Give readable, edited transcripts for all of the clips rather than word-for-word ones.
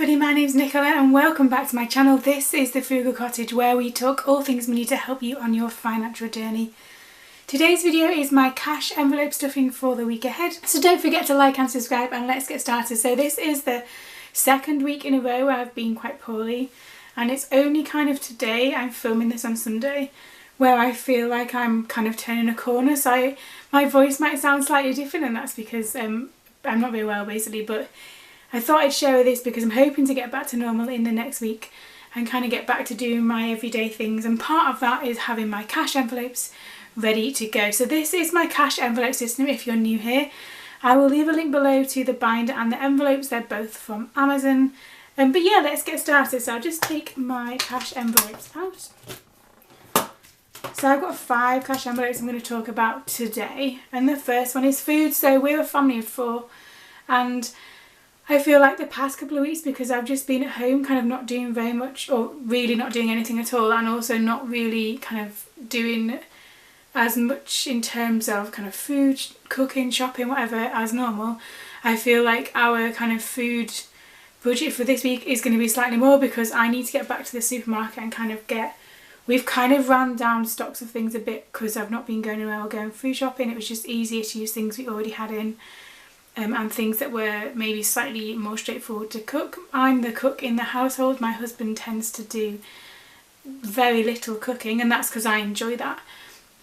everybody, my name's Nicola and welcome back to my channel. This is the Frugal Cottage, where we talk all things money to help you on your financial journey. Today's video is my cash envelope stuffing for the week ahead, so don't forget to like and subscribe and let's get started. So this is the second week in a row where I've been quite poorly, and it's only kind of today, I'm filming this on Sunday, where I feel like I'm kind of turning a corner. So my voice might sound slightly different, and that's because I'm not very well basically, but I thought I'd share this because I'm hoping to get back to normal in the next week and kind of get back to doing my everyday things, and part of that is having my cash envelopes ready to go. So this is my cash envelope system if you're new here. I will leave a link below to the binder and the envelopes, they're both from Amazon. But yeah, let's get started. So I'll just take my cash envelopes out. So I've got 5 cash envelopes I'm going to talk about today, and the first one is food. So we're a family of 4, and I feel like the past couple of weeks, because I've just been at home kind of not doing very much, or really not doing anything at all, and also not really kind of doing as much in terms of kind of food, cooking, shopping, whatever as normal. I feel like our kind of food budget for this week is going to be slightly more, because I need to get back to the supermarket and kind of we've kind of ran down stocks of things a bit because I've not been going anywhere or going food shopping. It was just easier to use things we already had in. And things that were maybe slightly more straightforward to cook. I'm the cook in the household. My husband tends to do very little cooking, and that's because I enjoy that.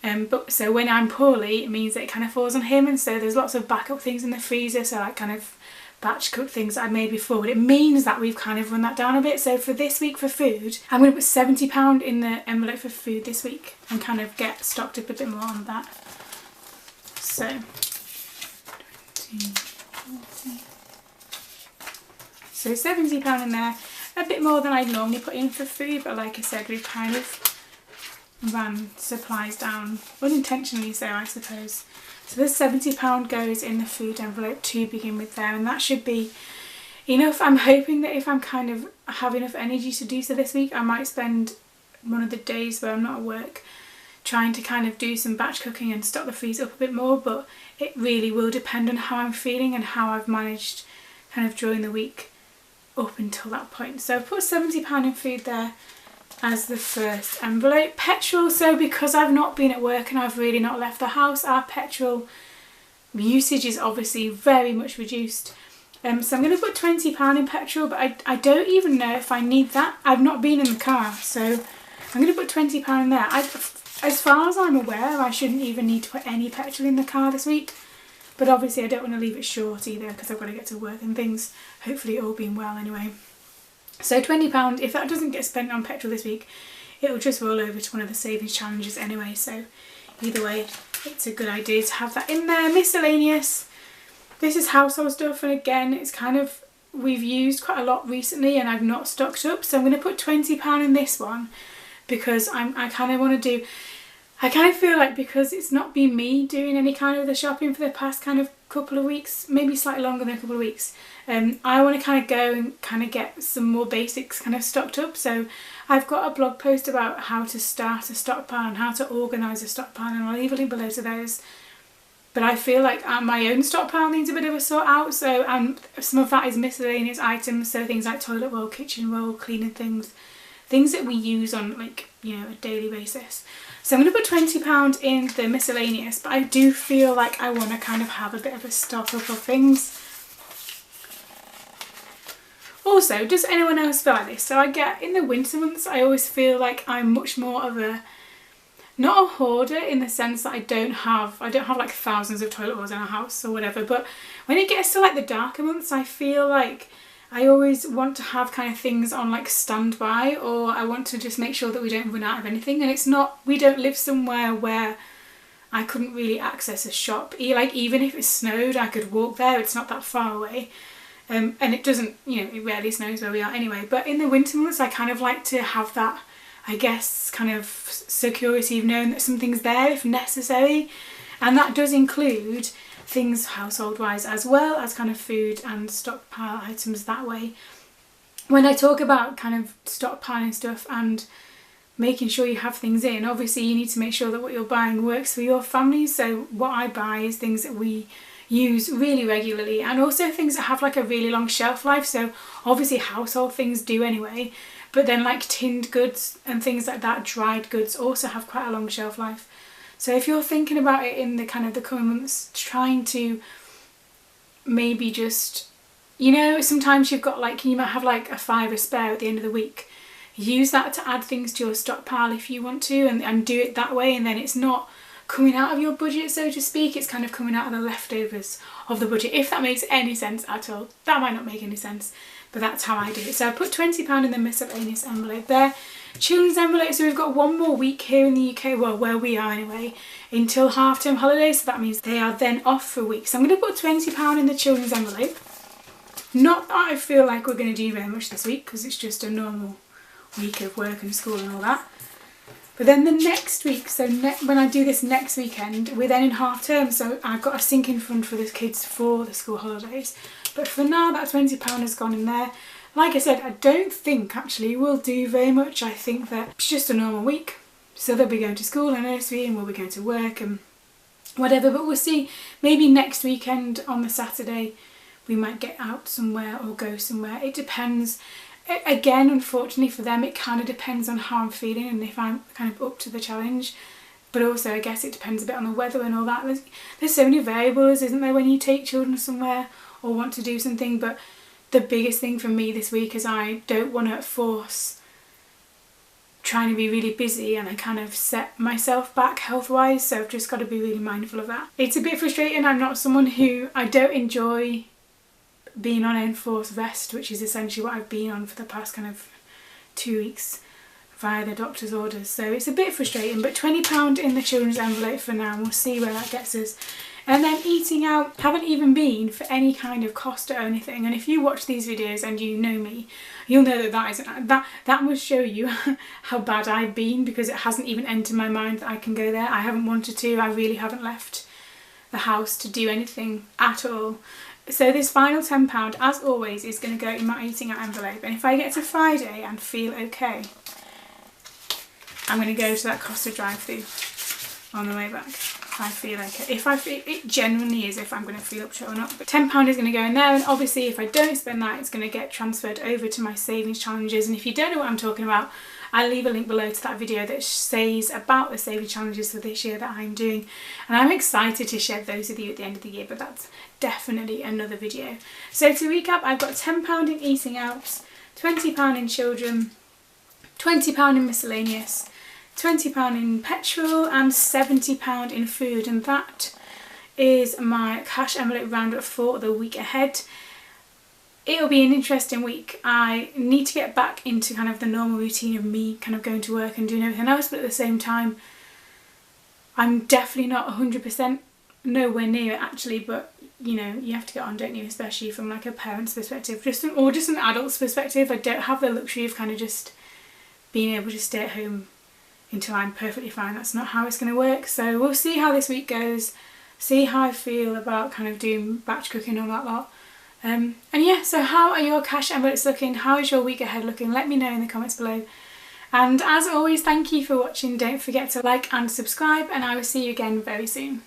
But so when I'm poorly, it means that it kind of falls on him, and so there's lots of backup things in the freezer, so like kind of batch cooked things that I made before. But it means that we've kind of run that down a bit. So for this week for food, I'm going to put £70 in the envelope for food this week and kind of get stocked up a bit more on that. So £70 in there, a bit more than I'd normally put in for food, but like I said, we've kind of ran supplies down unintentionally, so I suppose. So this £70 goes in the food envelope to begin with there, and that should be enough. I'm hoping that if I'm kind of have enough energy to do so this week, I might spend one of the days where I'm not at work trying to kind of do some batch cooking and stock the freezer up a bit more, but it really will depend on how I'm feeling and how I've managed kind of during the week up until that point. So I've put £70 in food there as the first envelope. Petrol, so because I've not been at work and I've really not left the house, our petrol usage is obviously very much reduced. So I'm going to put £20 in petrol, but I don't even know if I need that. I've not been in the car, so I'm going to put £20 in there. As far as I'm aware, I shouldn't even need to put any petrol in the car this week, but obviously I don't want to leave it short either because I've got to get to work and things, hopefully all being well anyway. So £20, if that doesn't get spent on petrol this week, it'll just roll over to one of the savings challenges anyway, so either way it's a good idea to have that in there. Miscellaneous, this is household stuff, and again it's kind of, we've used quite a lot recently and I've not stocked up, so I'm going to put £20 in this one because I kind of want to do, I kind of feel like because it's not been me doing any kind of the shopping for the past kind of couple of weeks, maybe slightly longer than a couple of weeks, I want to kind of go and kind of get some more basics kind of stocked up. So I've got a blog post about how to start a stockpile and how to organise a stockpile, and I'll leave a link below to those. But I feel like my own stockpile needs a bit of a sort out, so some of that is miscellaneous items, so things like toilet roll, kitchen roll, cleaning things that we use on, like, you know, a daily basis. So I'm going to put £20 in the miscellaneous, but I do feel like I want to kind of have a bit of a stock up of things. Also, does anyone else feel like this? So I get, in the winter months, I always feel like I'm much more of a, not a hoarder in the sense that I don't have like thousands of toilet rolls in our house or whatever, but when it gets to like the darker months, I feel like I always want to have kind of things on like standby, or I want to just make sure that we don't run out of anything. And it's not, we don't live somewhere where I couldn't really access a shop. Like even if it snowed, I could walk there, it's not that far away. And it doesn't, you know, it rarely snows where we are anyway. But in the winter months, I kind of like to have that, I guess, kind of security of knowing that something's there if necessary. And that does include things household wise as well as kind of food and stockpile items that way. When I talk about kind of stockpiling stuff and making sure you have things in, obviously you need to make sure that what you're buying works for your family. So what I buy is things that we use really regularly, and also things that have like a really long shelf life. So obviously household things do anyway, but then like tinned goods and things like that, dried goods, also have quite a long shelf life. So if you're thinking about it in the kind of the coming months, trying to maybe just, you know, sometimes you've got like, you might have like a £5 spare at the end of the week. Use that to add things to your stockpile if you want to, and do it that way, and then it's not coming out of your budget, so to speak. It's kind of coming out of the leftovers of the budget, if that makes any sense at all. That might not make any sense, but that's how I do it. So I put £20 in the miscellaneous envelope there. Children's envelope, so we've got one more week here in the UK, well, where we are anyway, until half-term holidays, so that means they are then off for a week. So I'm going to put £20 in the children's envelope. Not that I feel like we're going to do very much this week, because it's just a normal week of work and school and all that. But then the next week, so when I do this next weekend, we're then in half term, so I've got a sinking fund for the kids for the school holidays. But for now, that £20 has gone in there. Like I said, I don't think actually we'll do very much. I think that it's just a normal week. So they'll be going to school and nursery, and we'll be going to work and whatever. But we'll see. Maybe next weekend on the Saturday we might get out somewhere or go somewhere. It depends. Again, unfortunately for them, it kind of depends on how I'm feeling and if I'm kind of up to the challenge. But also, I guess it depends a bit on the weather and all that. There's so many variables, isn't there, when you take children somewhere or want to do something. But the biggest thing for me this week is I don't want to force trying to be really busy, and I kind of set myself back health-wise, so I've just got to be really mindful of that. It's a bit frustrating. I'm not someone who, I don't enjoy being on enforced rest, which is essentially what I've been on for the past kind of 2 weeks via the doctor's orders. So it's a bit frustrating, but £20 in the children's envelope for now, and we'll see where that gets us. And then eating out, haven't even been for any kind of cost or anything. And if you watch these videos and you know me, you'll know that that must show you how bad I've been, because it hasn't even entered my mind that I can go there. I haven't wanted to. I really haven't left the house to do anything at all. So this final £10, as always, is going to go in my eating out envelope. And if I get to Friday and feel okay, I'm going to go to that Costa drive-through on the way back. I feel okay. If I feel, it genuinely is if I'm going to feel up to it or not. But £10 is going to go in there, and obviously if I don't spend that, it's going to get transferred over to my savings challenges. And if you don't know what I'm talking about, I'll leave a link below to that video that says about the saving challenges for this year that I'm doing. And I'm excited to share those with you at the end of the year, but that's definitely another video. So to recap, I've got £10 in eating out, £20 in children, £20 in miscellaneous, £20 in petrol, and £70 in food. And that is my cash envelope roundup for the week ahead. It'll be an interesting week. I need to get back into kind of the normal routine of me kind of going to work and doing everything else, but at the same time, I'm definitely not 100%, nowhere near it actually, but you know, you have to get on, don't you, especially from like a parent's perspective, or just an adult's perspective. I don't have the luxury of kind of just being able to stay at home until I'm perfectly fine. That's not how it's going to work. So we'll see how this week goes, see how I feel about kind of doing batch cooking and all that lot. And yeah, so how are your cash envelopes looking? How is your week ahead looking? Let me know in the comments below. And as always, thank you for watching. Don't forget to like and subscribe, and I will see you again very soon.